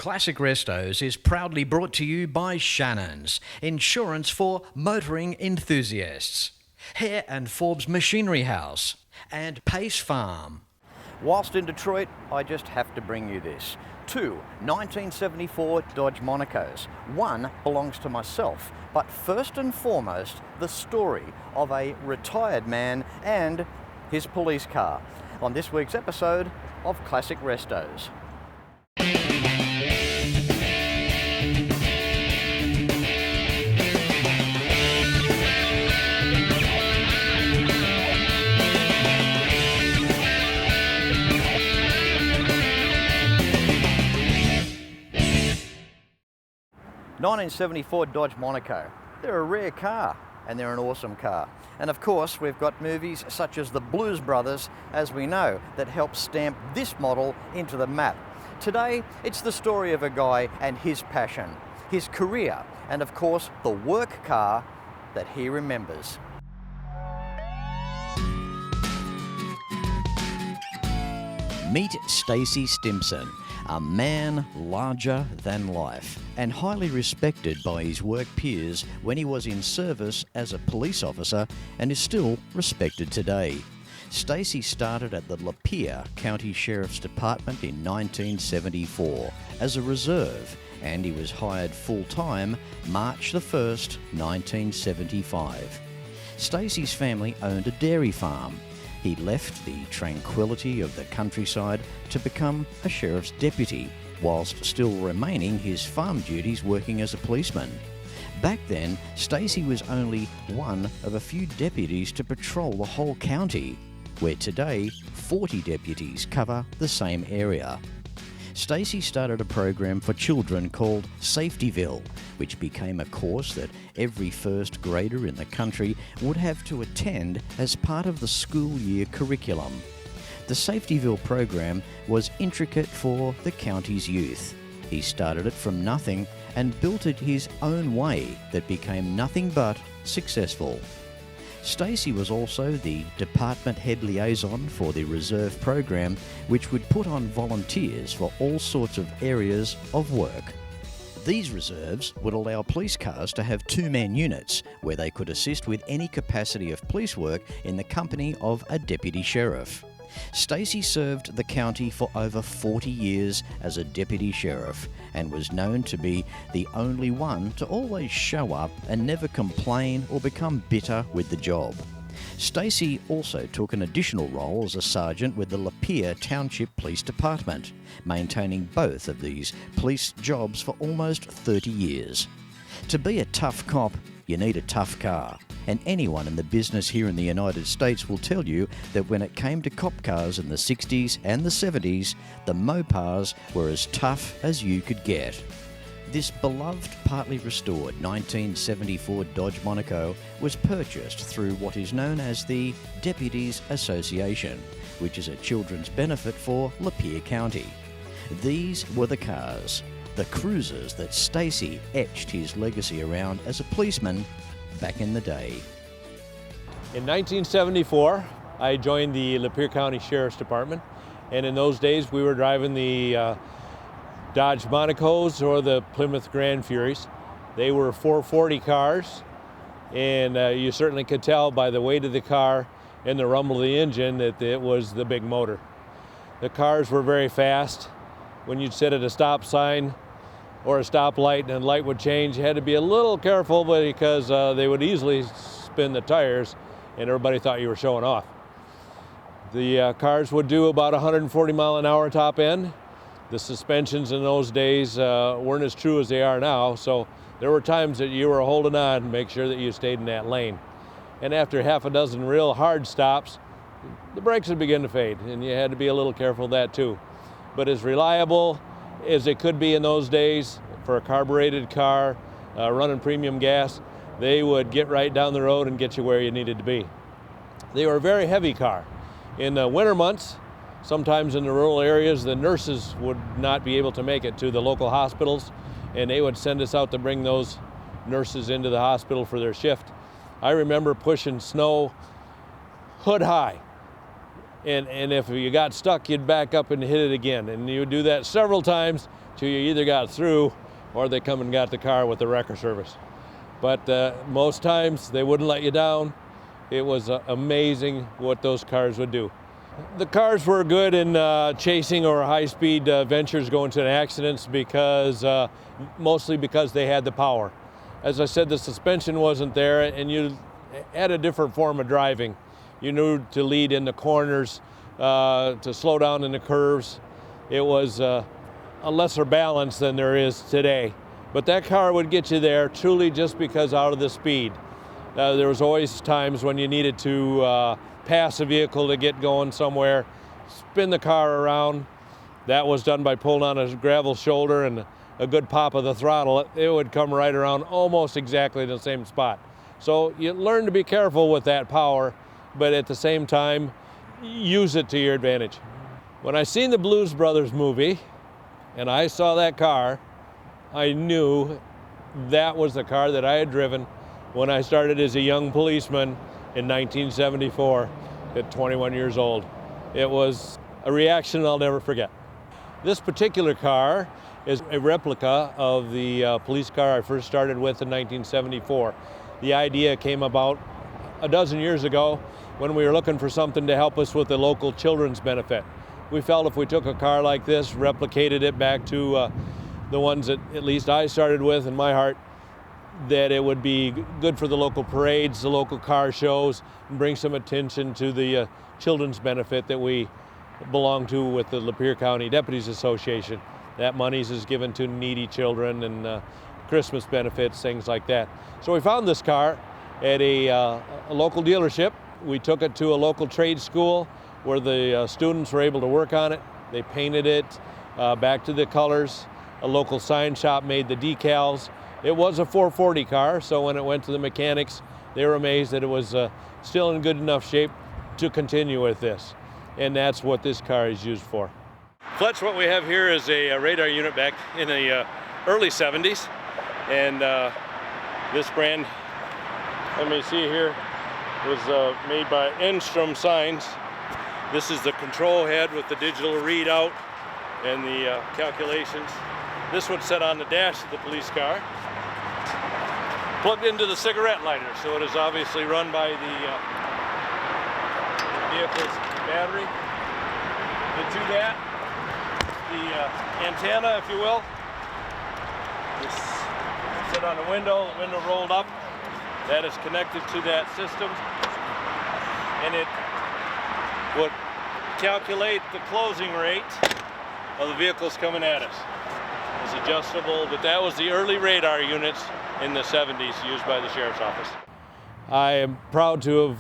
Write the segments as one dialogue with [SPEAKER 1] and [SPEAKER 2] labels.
[SPEAKER 1] Classic Restos is proudly brought to you by Shannons, insurance for motoring enthusiasts, Hare and Forbes Machinery House, and Pace Farm. Whilst in Detroit, I just have to bring you this. 2 1974 Dodge Monacos. One belongs to myself, but first and foremost, the story of a retired man and his police car on this week's episode of Classic Restos. '74 Dodge Monaco. They're a rare car and they're an awesome car. And of course, we've got movies such as The Blues Brothers, as we know, that help stamp this model into the map. Today, it's the story of a guy and his passion, his career, and of course, the work car that he remembers. Meet Stacy Stimson, a man larger than life and highly respected by his work peers when he was in service as a police officer and is still respected today. Stacy started at the Lapeer County Sheriff's Department in 1974 as a reserve, and he was hired full-time March the 1st, 1975. Stacy's family owned a dairy farm. He left the tranquility of the countryside to become a sheriff's deputy, whilst still remaining his farm duties working as a policeman. Back then, Stacy was only one of a few deputies to patrol the whole county, where today 40 deputies cover the same area. Stacy started a program for children called Safetyville, which became a course that every first grader in the country would have to attend as part of the school year curriculum. The Safetyville program was intricate for the county's youth. He started it from nothing and built it his own way that became nothing but successful. Stacy was also the department head liaison for the reserve program, which would put on volunteers for all sorts of areas of work. These reserves would allow police cars to have two-man units where they could assist with any capacity of police work in the company of a deputy sheriff. Stacy served the county for over 40 years as a deputy sheriff and was known to be the only one to always show up and never complain or become bitter with the job. Stacy also took an additional role as a sergeant with the Lapeer Township Police Department, maintaining both of these police jobs for almost 30 years. To be a tough cop, you need a tough car. And anyone in the business here in the United States will tell you that when it came to cop cars in the 60s and the 70s, the Mopars were as tough as you could get. This beloved, partly restored 1974 Dodge Monaco was purchased through what is known as the Deputies Association, which is a children's benefit for Lapeer County. These were the cars, the cruisers that Stacy etched his legacy around as a policeman back in the day.
[SPEAKER 2] In 1974, I joined the Lapeer County Sheriff's Department, and in those days we were driving the Dodge Monacos or the Plymouth Grand Furies. They were 440 cars, and you certainly could tell by the weight of the car and the rumble of the engine that it was the big motor. The cars were very fast. When you'd sit at a stop sign or a stoplight and the light would change, you had to be a little careful because they would easily spin the tires and everybody thought you were showing off. The cars would do about 140 mile an hour top end. The suspensions in those days weren't as true as they are now, so there were times that you were holding on to make sure that you stayed in that lane. And after half a dozen real hard stops, the brakes would begin to fade, and you had to be a little careful of that too. But as reliable as it could be in those days for a carbureted car, running premium gas, they would get right down the road and get you where you needed to be. They were a very heavy car. In the winter months, sometimes in the rural areas, the nurses would not be able to make it to the local hospitals, and they would send us out to bring those nurses into the hospital for their shift. I remember pushing snow hood high And if you got stuck, you'd back up and hit it again. And you would do that several times till you either got through or they come and got the car with the wrecker service. But most times they wouldn't let you down. It was amazing what those cars would do. The cars were good in chasing or high-speed ventures going to accidents because mostly because they had the power. As I said, the suspension wasn't there, and you had a different form of driving. You knew to lead in the corners, to slow down in the curves. It was a lesser balance than there is today. But that car would get you there truly just because out of the speed. There was always times when you needed to pass a vehicle to get going somewhere, spin the car around. That was done by pulling on a gravel shoulder and a good pop of the throttle. It would come right around almost exactly the same spot. So you learn to be careful with that power, but at the same time, use it to your advantage. When I seen the Blues Brothers movie and I saw that car, I knew that was the car that I had driven when I started as a young policeman in 1974 at 21 years old. It was a reaction I'll never forget. This particular car is a replica of the police car I first started with in 1974. The idea came about a dozen years ago when we were looking for something to help us with the local children's benefit. We felt if we took a car like this, replicated it back to the ones that at least I started with in my heart, that it would be good for the local parades, the local car shows, and bring some attention to the children's benefit that we belong to with the Lapeer County Deputies Association. That money is given to needy children and Christmas benefits, things like that. So we found this car at a local dealership. We took it to a local trade school where the students were able to work on it. They painted it back to the colors. A local sign shop made the decals. It was a 440 car, so when it went to the mechanics, they were amazed that it was still in good enough shape to continue with this. And that's what this car is used for. Fletch, what we have here is a radar unit back in the early 70s. And this brand, let me see here, was made by Enstrom Signs. This is the control head with the digital readout and the calculations. This would set on the dash of the police car, plugged into the cigarette lighter, so it is obviously run by the vehicle's battery. And to that, the antenna, if you will, is set on the window rolled up. That is connected to that system, and it would calculate the closing rate of the vehicles coming at us. It's adjustable, but that was the early radar units in the 70s used by the Sheriff's Office. I am proud to have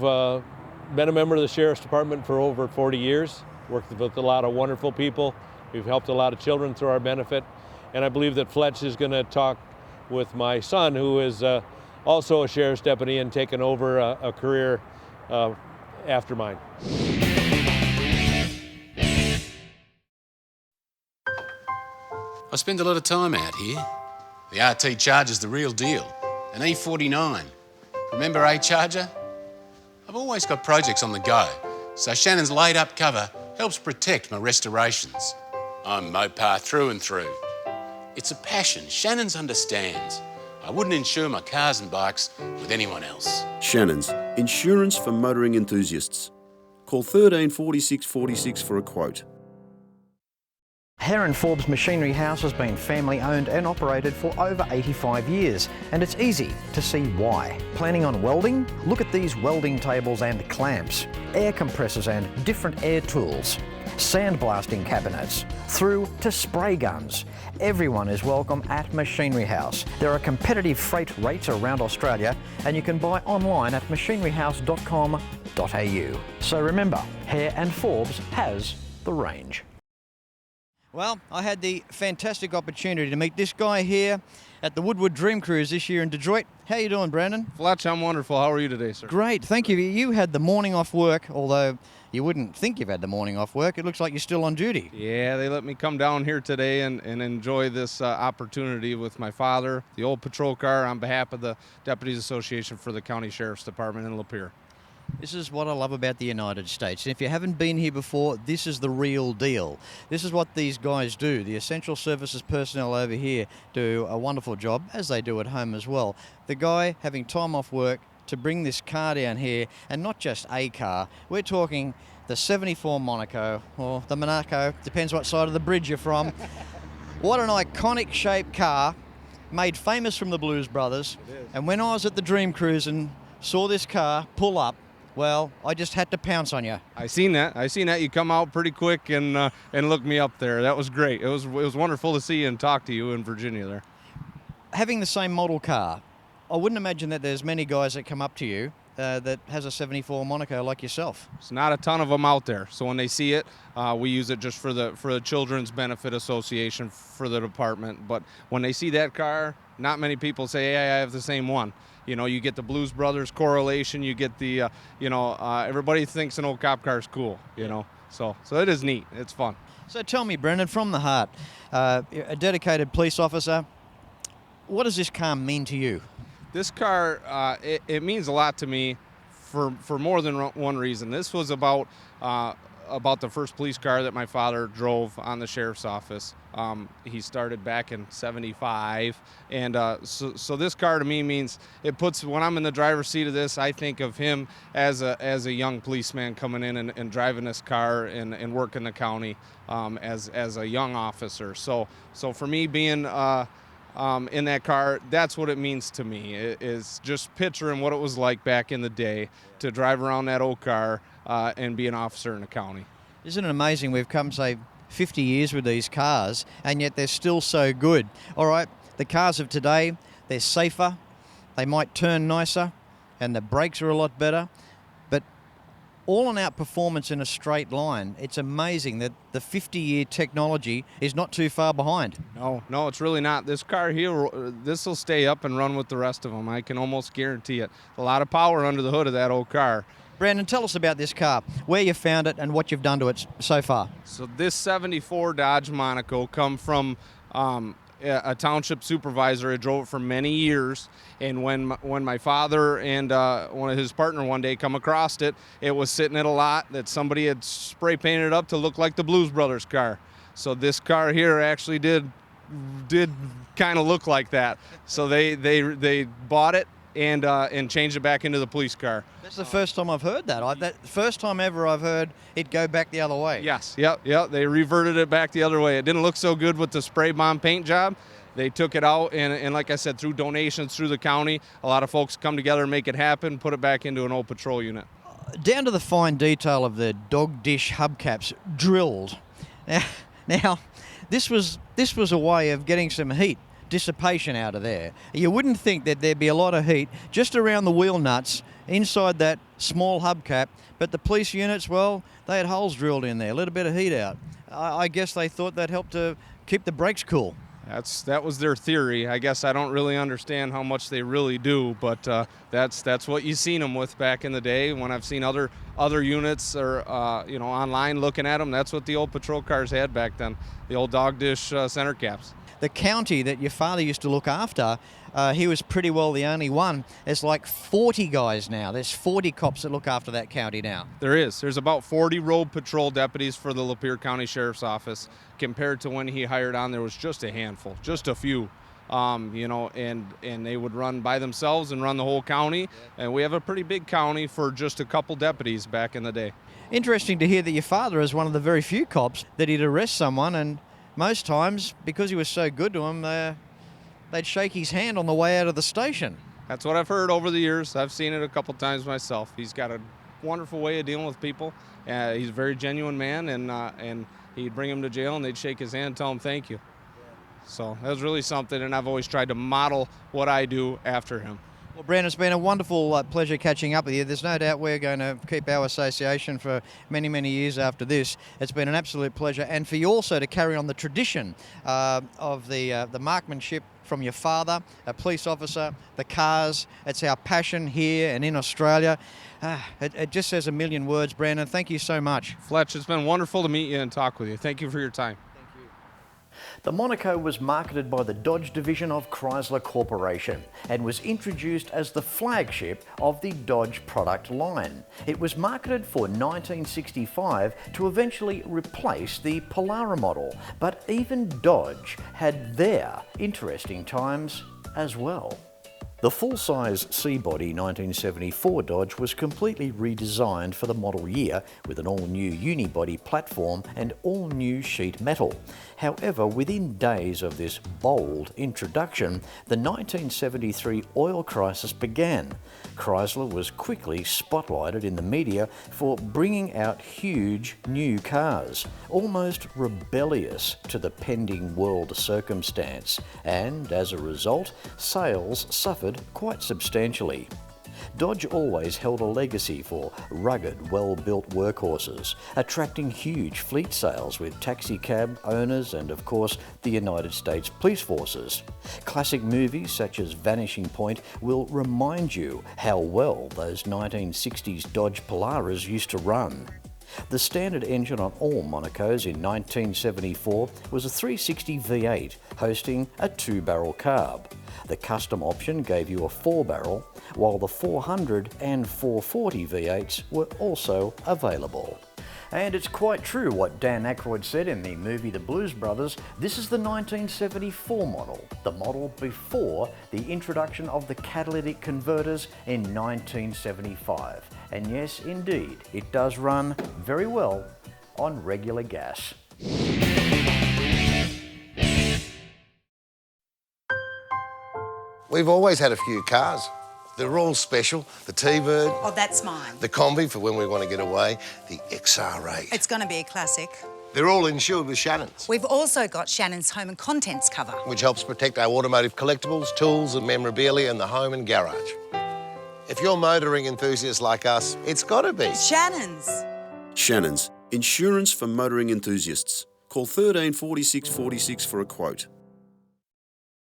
[SPEAKER 2] been a member of the Sheriff's Department for over 40 years, worked with a lot of wonderful people. We've helped a lot of children through our benefit, and I believe that Fletch is going to talk with my son, who is also a Sheriff's deputy and taken over a career after mine.
[SPEAKER 3] I spend a lot of time out here. The RT Charger's the real deal, an E49. Remember A-Charger? I've always got projects on the go, so Shannon's laid-up cover helps protect my restorations. I'm Mopar through and through. It's a passion Shannon's understands. I wouldn't insure my cars and bikes with anyone else.
[SPEAKER 4] Shannons, insurance for motoring enthusiasts. Call 13 46 46 for a quote.
[SPEAKER 1] Hare & Forbes Machinery House has been family owned and operated for over 85 years, and it's easy to see why. Planning on welding? Look at these welding tables and clamps, air compressors and different air tools, sandblasting cabinets, through to spray guns. Everyone is welcome at Machinery House. There are competitive freight rates around Australia, and you can buy online at machineryhouse.com.au. So remember, Hare & Forbes has the range. Well, I had the fantastic opportunity to meet this guy here at the Woodward Dream Cruise this year in Detroit. How you doing, Brandon?
[SPEAKER 5] Fletch, I'm wonderful. How are you today, sir?
[SPEAKER 1] Great, thank you. You had the morning off work, although you wouldn't think you've had the morning off work. It looks like you're still on duty.
[SPEAKER 5] Yeah, they let me come down here today and enjoy this opportunity with my father, the old patrol car, on behalf of the Deputies Association for the County Sheriff's Department in Lapeer.
[SPEAKER 1] This is what I love about the United States. And if you haven't been here before, this is the real deal. This is what these guys do. The essential services personnel over here do a wonderful job, as they do at home as well. The guy having time off work to bring this car down here, and not just a car, we're talking the 74 Monaco, or the Monaco, depends what side of the bridge you're from. What an iconic shaped car, made famous from the Blues Brothers. And when I was at the Dream Cruise and saw this car pull up, well, I just had to pounce on you.
[SPEAKER 5] I seen that. You come out pretty quick and looked me up there. That was great. It was wonderful to see you and talk to you in Virginia there.
[SPEAKER 1] Having the same model car, I wouldn't imagine that there's many guys that come up to you that has a 74 Monaco like yourself.
[SPEAKER 5] It's not a ton of them out there. So when they see it, we use it just for the Children's Benefit Association for the department. But when they see that car, not many people say, hey, I have the same one. You know, you get the Blues Brothers correlation. You get the, everybody thinks an old cop car is cool, you know. So it is neat. It's fun.
[SPEAKER 1] So tell me, Brendan, from the heart, a dedicated police officer, what does this car mean to you?
[SPEAKER 5] This car, it means a lot to me for more than one reason. This was about the first police car that my father drove on the sheriff's office. He started back in '75, and so this car to me means it puts, when I'm in the driver's seat of this, I think of him as a young policeman coming in and driving this car and working the county as a young officer. So for me being in that car, that's what it means to me. It is just picturing what it was like back in the day to drive around that old car and be an officer in the county.
[SPEAKER 1] Isn't it amazing? We've come, say, 50 years with these cars, and yet they're still so good. All right, the cars of today, they're safer, they might turn nicer, and the brakes are a lot better, but all in out performance in a straight line, it's amazing that the 50-year technology is not too far behind.
[SPEAKER 5] No, it's really not. This car here, this will stay up and run with the rest of them. I can almost guarantee it. A lot of power under the hood of that old car.
[SPEAKER 1] Brandon, tell us about this car, where you found it and what you've done to it so far.
[SPEAKER 5] So this 74 Dodge Monaco come from a township supervisor. I drove it for many years, and when my father and one of his partner one day come across it, it was sitting at a lot that somebody had spray painted up to look like the Blues Brothers car. So this car here actually did kind of look like that. So they bought it and changed it back into the police car.
[SPEAKER 1] That's the first time I've heard that. First time ever I've heard it go back the other way.
[SPEAKER 5] Yes, yep. They reverted it back the other way. It didn't look so good with the spray bomb paint job. They took it out, and like I said, through donations through the county, a lot of folks come together and make it happen, put it back into an old patrol unit.
[SPEAKER 1] Down to the fine detail of the dog dish hubcaps drilled. Now, this was a way of getting some heat dissipation out of there. You wouldn't think that there'd be a lot of heat just around the wheel nuts inside that small hubcap, but the police units, well, they had holes drilled in there, let a bit of heat out. I guess they thought that helped to keep the brakes cool.
[SPEAKER 5] That was their theory. I guess I don't really understand how much they really do, but that's what you seen them with back in the day. When I've seen other units or online looking at them, that's what the old patrol cars had back then, the old dog dish center caps.
[SPEAKER 1] The county that your father used to look after, he was pretty well the only one. There's like 40 guys now. There's 40 cops that look after that county now.
[SPEAKER 5] There's about 40 road patrol deputies for the Lapeer County Sheriff's Office. Compared to when he hired on, there was just a handful, just a few. And they would run by themselves and run the whole county. And we have a pretty big county for just a couple deputies back in the day.
[SPEAKER 1] Interesting to hear that your father is one of the very few cops that he'd arrest someone, and most times, because he was so good to him, they'd shake his hand on the way out of the station.
[SPEAKER 5] That's what I've heard over the years. I've seen it a couple times myself. He's got a wonderful way of dealing with people. He's a very genuine man, and he'd bring him to jail, and they'd shake his hand and tell him thank you. So that was really something, and I've always tried to model what I do after him.
[SPEAKER 1] Well, Brandon, it's been a wonderful pleasure catching up with you. There's no doubt we're going to keep our association for many, many years after this. It's been an absolute pleasure, and for you also to carry on the tradition of the marksmanship from your father, a police officer, the cars. It's our passion here and in Australia. It just says a million words, Brandon. Thank you so much.
[SPEAKER 5] Fletch, it's been wonderful to meet you and talk with you. Thank you for your time.
[SPEAKER 1] Thank you. The Monaco was marketed by the Dodge division of Chrysler Corporation and was introduced as the flagship of the Dodge product line. It was marketed for 1965 to eventually replace the Polara model, but even Dodge had their interesting times as well. The full-size C-body 1974 Dodge was completely redesigned for the model year with an all-new unibody platform and all-new sheet metal. However, within days of this bold introduction, the 1973 oil crisis began. Chrysler was quickly spotlighted in the media for bringing out huge new cars, almost rebellious to the pending world circumstance, and as a result, sales suffered quite substantially. Dodge always held a legacy for rugged, well-built workhorses, attracting huge fleet sales with taxi cab owners and, of course, the United States Police Forces. Classic movies such as Vanishing Point will remind you how well those 1960s Dodge Polaras used to run. The standard engine on all Monacos in 1974 was a 360 V8 hosting a 2-barrel carb. The custom option gave you a 4-barrel, while the 400 and 440 V8s were also available. And it's quite true what Dan Aykroyd said in the movie The Blues Brothers. This is the 1974 model, the model before the introduction of the catalytic converters in 1975. And yes, indeed, it does run very well on regular gas.
[SPEAKER 6] We've always had a few cars. They're all special. The T-Bird.
[SPEAKER 7] Oh, that's mine.
[SPEAKER 6] The Combi for when we want to get away. The XR8.
[SPEAKER 7] It's going to be a classic.
[SPEAKER 6] They're all insured with Shannons,
[SPEAKER 7] We've also got Shannon's home and contents cover.
[SPEAKER 6] which helps protect our automotive collectibles, tools and memorabilia in the home and garage. If you're motoring enthusiasts like us, it's got to be
[SPEAKER 7] Shannon's.
[SPEAKER 4] Shannons, insurance for motoring enthusiasts. Call 13 46 46 for a quote.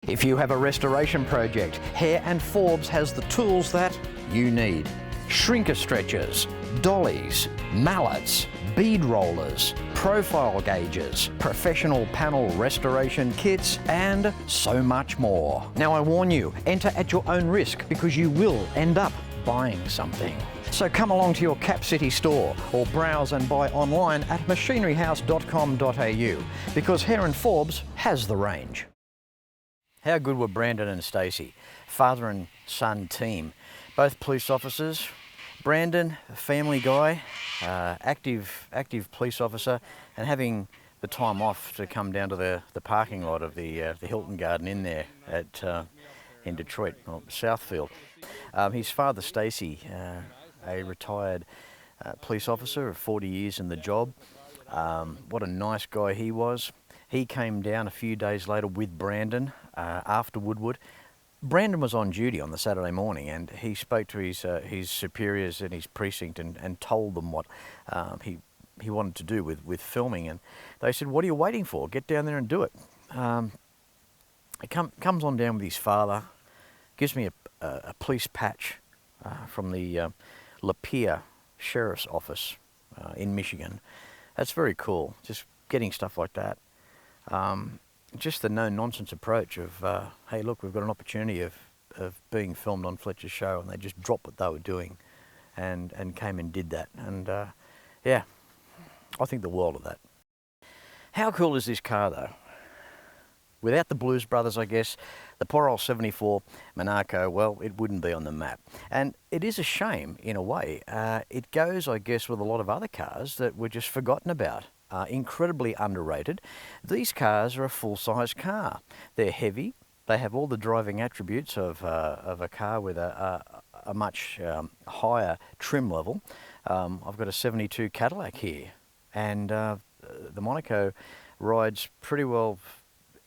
[SPEAKER 1] If you have a restoration project, Hare and Forbes has the tools that you need. Shrinker stretchers, dollies, mallets, bead rollers, profile gauges, professional panel restoration kits, and so much more. Now I warn you, enter at your own risk because you will end up buying something. So come along to your Cap City store or browse and buy online at machineryhouse.com.au because Hare and Forbes has the range. How good were Brandon and Stacy, father and son team, both police officers. Brandon, a family guy, active police officer, and having the time off to come down to the parking lot of the Hilton Garden in there in Detroit, or Southfield. His father, Stacy, a retired police officer of 40 years in the job. What a nice guy he was. He came down a few days later with Brandon after Woodward. Brandon was on duty on the Saturday morning and he spoke to his superiors in his precinct and told them what he wanted to do with filming, and they said, "What are you waiting for? Get down there and do it." He comes on down with his father, gives me a police patch from the Lapeer Sheriff's Office in Michigan. That's very cool, just getting stuff like that. Just the no-nonsense approach of, hey, look, we've got an opportunity of being filmed on Fletch's show, and they just dropped what they were doing and came and did that. And yeah, I think the world of that. How cool is this car, though? Without the Blues Brothers, I guess, the poor old 74 Monaco, well, it wouldn't be on the map. And it is a shame, in a way. It goes, I guess, with a lot of other cars that were just forgotten about. Incredibly underrated. These cars are a full-size car. They're heavy. They have all the driving attributes of a car with a much higher trim level. I've got a 72 Cadillac here, and the Monaco rides pretty well,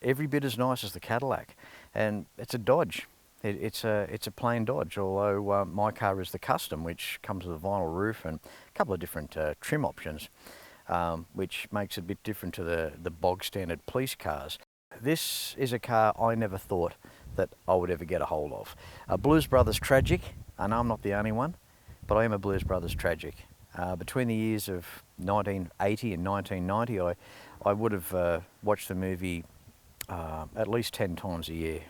[SPEAKER 1] every bit as nice as the Cadillac. And it's a Dodge. It's a plain Dodge, although my car is the Custom, which comes with a vinyl roof and a couple of different trim options. Which makes it a bit different to the bog standard police cars. This is a car I never thought that I would ever get a hold of. A Blues Brothers tragic, and I'm not the only one, but I am a Blues Brothers tragic. Between the years of 1980 and 1990, I would have watched the movie at least 10 times a year.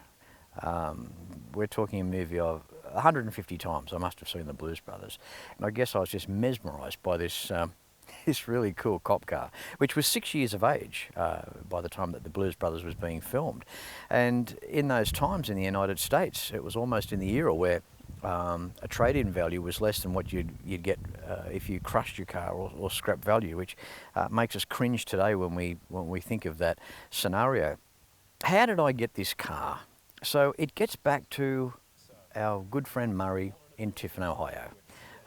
[SPEAKER 1] We're talking a movie of 150 times I must have seen the Blues Brothers. And I guess I was just mesmerised by this, this really cool cop car, which was 6 years of age by the time that the Blues Brothers was being filmed. And in those times in the United States, it was almost in the era where a trade-in value was less than what you'd get if you crushed your car or scrap value, which makes us cringe today when we think of that scenario. How did I get this car? So it gets back to our good friend Murray in Tiffin, Ohio.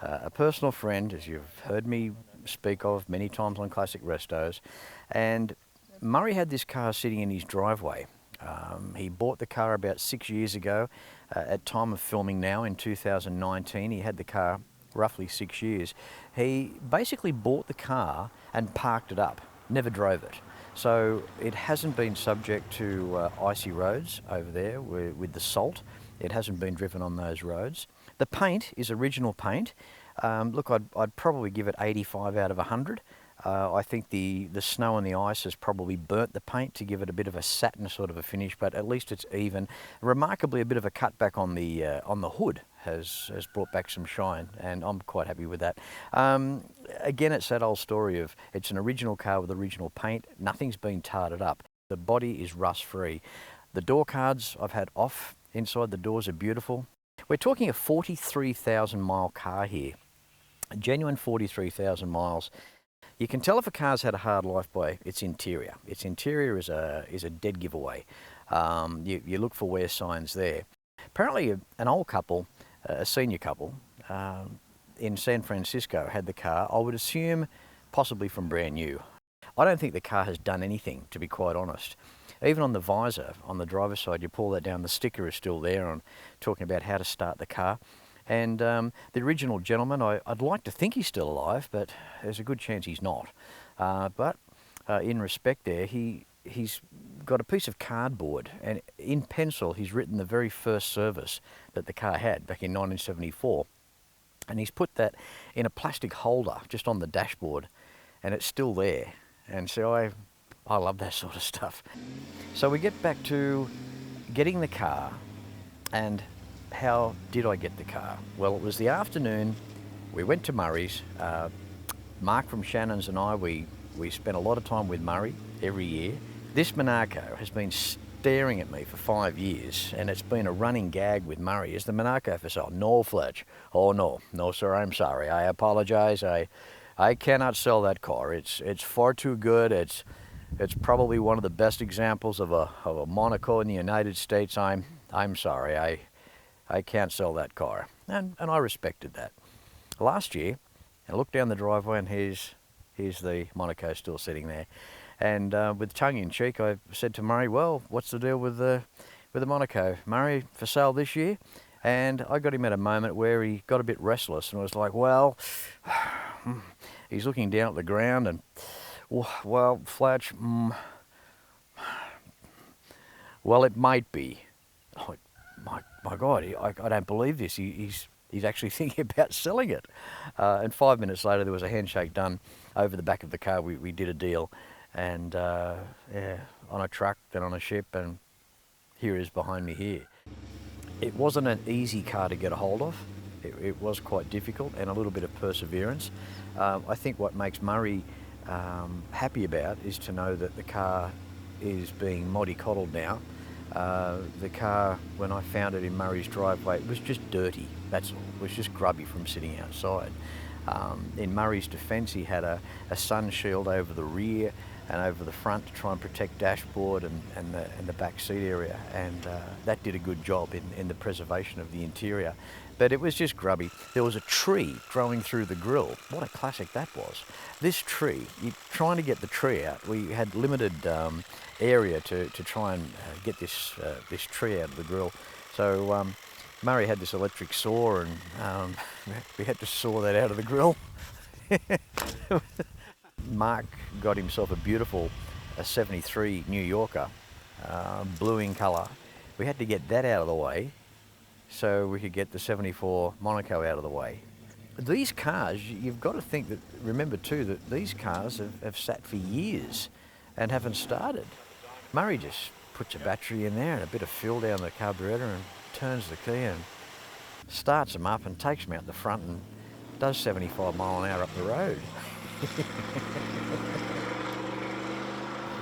[SPEAKER 1] A personal friend, as you've heard me speak of many times on Classic Restos, and Murray had this car sitting in his driveway. He bought the car about 6 years ago. At time of filming now in 2019, he had the car roughly 6 years. He basically bought the car and parked it up, never drove it. So it hasn't been subject to icy roads over there with the salt. It hasn't been driven on those roads. The paint is original paint. Look, I'd probably give it 85 out of 100. I think the snow and the ice has probably burnt the paint to give it a bit of a satin sort of a finish, but at least it's even. Remarkably, a bit of a cutback on the hood has brought back some shine, and I'm quite happy with that. Again, it's that old story of it's an original car with original paint. Nothing's been tarted up. The body is rust-free. The door cards I've had off. Inside the doors are beautiful. We're talking a 43,000 mile car here. A genuine 43,000 miles. You can tell if a car's had a hard life by its interior. Its interior is a dead giveaway. You look for wear signs there. Apparently an old couple, a senior couple, in San Francisco had the car, I would assume possibly from brand new. I don't think the car has done anything, to be quite honest. Even on the visor, on the driver's side, you pull that down, the sticker is still there on talking about how to start the car. And the original gentleman, I'd like to think he's still alive, but there's a good chance he's not. But in respect there, he's got a piece of cardboard, and in pencil he's written the very first service that the car had back in 1974. And he's put that in a plastic holder just on the dashboard, and it's still there. And so I love that sort of stuff. So we get back to getting the car, and how did I get the car? Well, it was the afternoon. We went to Murray's. Mark from Shannons and I, we spent a lot of time with Murray every year. This Monaco has been staring at me for 5 years, and it's been a running gag with Murray. Is the Monaco for sale? No, Fletch. Oh no sir, I'm sorry. I apologize. I cannot sell that car. It's far too good. It's probably one of the best examples of a Monaco in the United States. I'm sorry. I can't sell that car. And I respected that. Last year, I looked down the driveway, and here's the Monaco still sitting there. And with tongue in cheek, I said to Murray, well, what's the deal with the Monaco? Murray, for sale this year? And I got him at a moment where he got a bit restless and was like, well, he's looking down at the ground and, well, Fletch, well, it might be. Oh, my God, I don't believe this. He's actually thinking about selling it. And 5 minutes later, there was a handshake done over the back of the car. We did a deal, and yeah, on a truck, then on a ship, and here it is behind me here. It wasn't an easy car to get a hold of. It was quite difficult, and a little bit of perseverance. I think what makes Murray happy about is to know that the car is being mollycoddled now. The car, when I found it in Murray's driveway, it was just dirty, that's all. It was just grubby from sitting outside. In Murray's defence, he had a sun shield over the rear and over the front to try and protect dashboard and the back seat area, and that did a good job in the preservation of the interior. But it was just grubby. There was a tree growing through the grille. What a classic that was. This tree, you're trying to get the tree out. We had limited area to try and get this tree out of the grille. So Murray had this electric saw, and we had to saw that out of the grille. Mark got himself a beautiful 73 New Yorker, blue in colour. We had to get that out of the way so we could get the 74 Monaco out of the way. These cars, you've got to remember too, that these cars have sat for years and haven't started. Murray just puts a battery in there and a bit of fuel down the carburetor and turns the key and starts them up and takes them out the front and does 75 mile an hour up the road.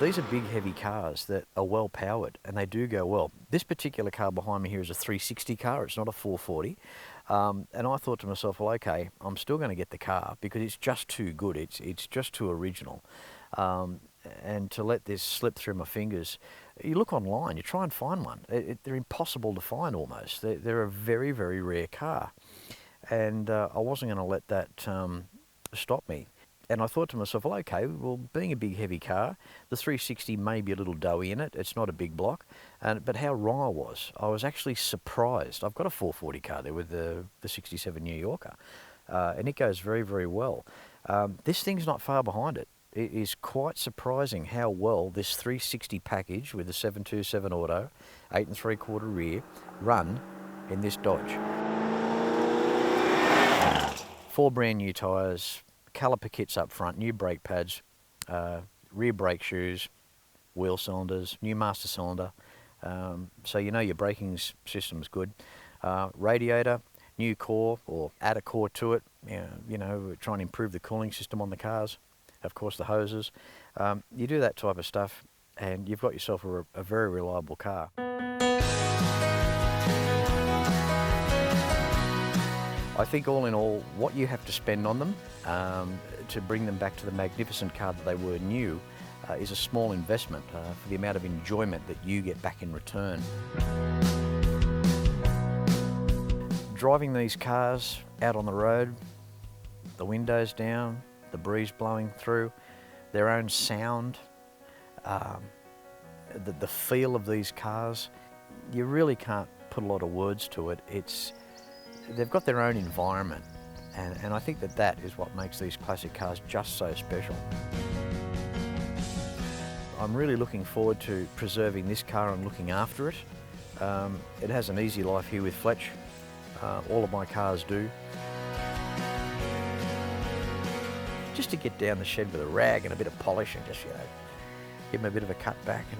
[SPEAKER 1] These are big, heavy cars that are well powered, and they do go well. This particular car behind me here is a 360 car. It's not a 440. And I thought to myself, well, okay, I'm still going to get the car because it's just too good. It's just too original. And to let this slip through my fingers, you look online, you try and find one. They're impossible to find almost. They're a very, very rare car. And I wasn't going to let that stop me. And I thought to myself, well, okay, well, being a big, heavy car, the 360 may be a little doughy in it. It's not a big block. But how wrong I was actually surprised. I've got a 440 car there with the 67 New Yorker, and it goes very, very well. This thing's not far behind it. It is quite surprising how well this 360 package with the 727 auto, 8 3/4 rear, run in this Dodge. 4 brand new tyres, caliper kits up front, new brake pads, rear brake shoes, wheel cylinders, new master cylinder, so you know your braking system's good. Radiator, new core, or add a core to it, you know, try and improve the cooling system on the cars, of course the hoses. You do that type of stuff and you've got yourself a very reliable car. I think all in all, what you have to spend on them to bring them back to the magnificent car that they were new is a small investment for the amount of enjoyment that you get back in return. Driving these cars out on the road, the windows down, the breeze blowing through, their own sound, the feel of these cars, you really can't put a lot of words to it. They've got their own environment, and I think that is what makes these classic cars just so special. I'm really looking forward to preserving this car and looking after it. It has an easy life here with Fletch. All of my cars do. Just to get down the shed with a rag and a bit of polish and just, you know, give them a bit of a cut back and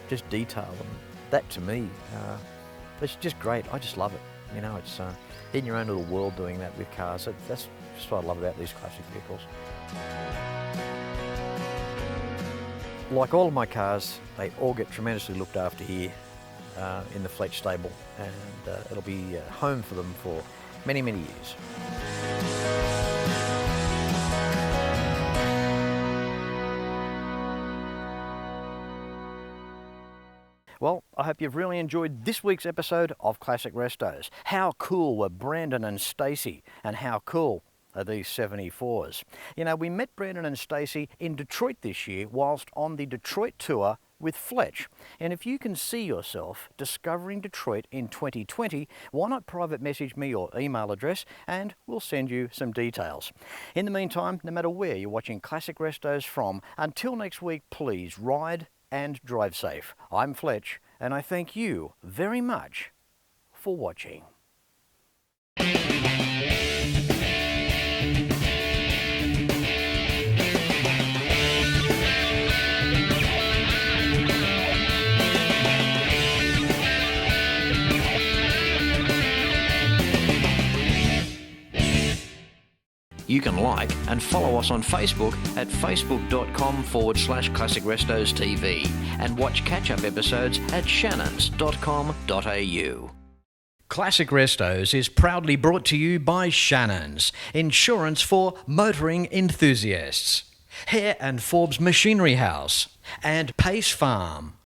[SPEAKER 1] just detail them. That to me, it's just great. I just love it. You know, it's in your own little world doing that with cars. That's just what I love about these classic vehicles. Like all of my cars, they all get tremendously looked after here in the Fletch stable, and it'll be home for them for many, many years. Well, I hope you've really enjoyed this week's episode of Classic Restos. How cool were Brandon and Stacy, and how cool are these 74s? You know, we met Brandon and Stacy in Detroit this year whilst on the Detroit tour with Fletch. And if you can see yourself discovering Detroit in 2020, why not private message me your email address and we'll send you some details. In the meantime, no matter where you're watching Classic Restos from, until next week, please ride and drive safe. I'm Fletch, and I thank you very much for watching. You can like and follow us on Facebook at facebook.com/ClassicRestosTV and watch catch-up episodes at shannons.com.au. Classic Restos is proudly brought to you by Shannons, insurance for motoring enthusiasts, Hare and Forbes Machinery House, and Pace Farm.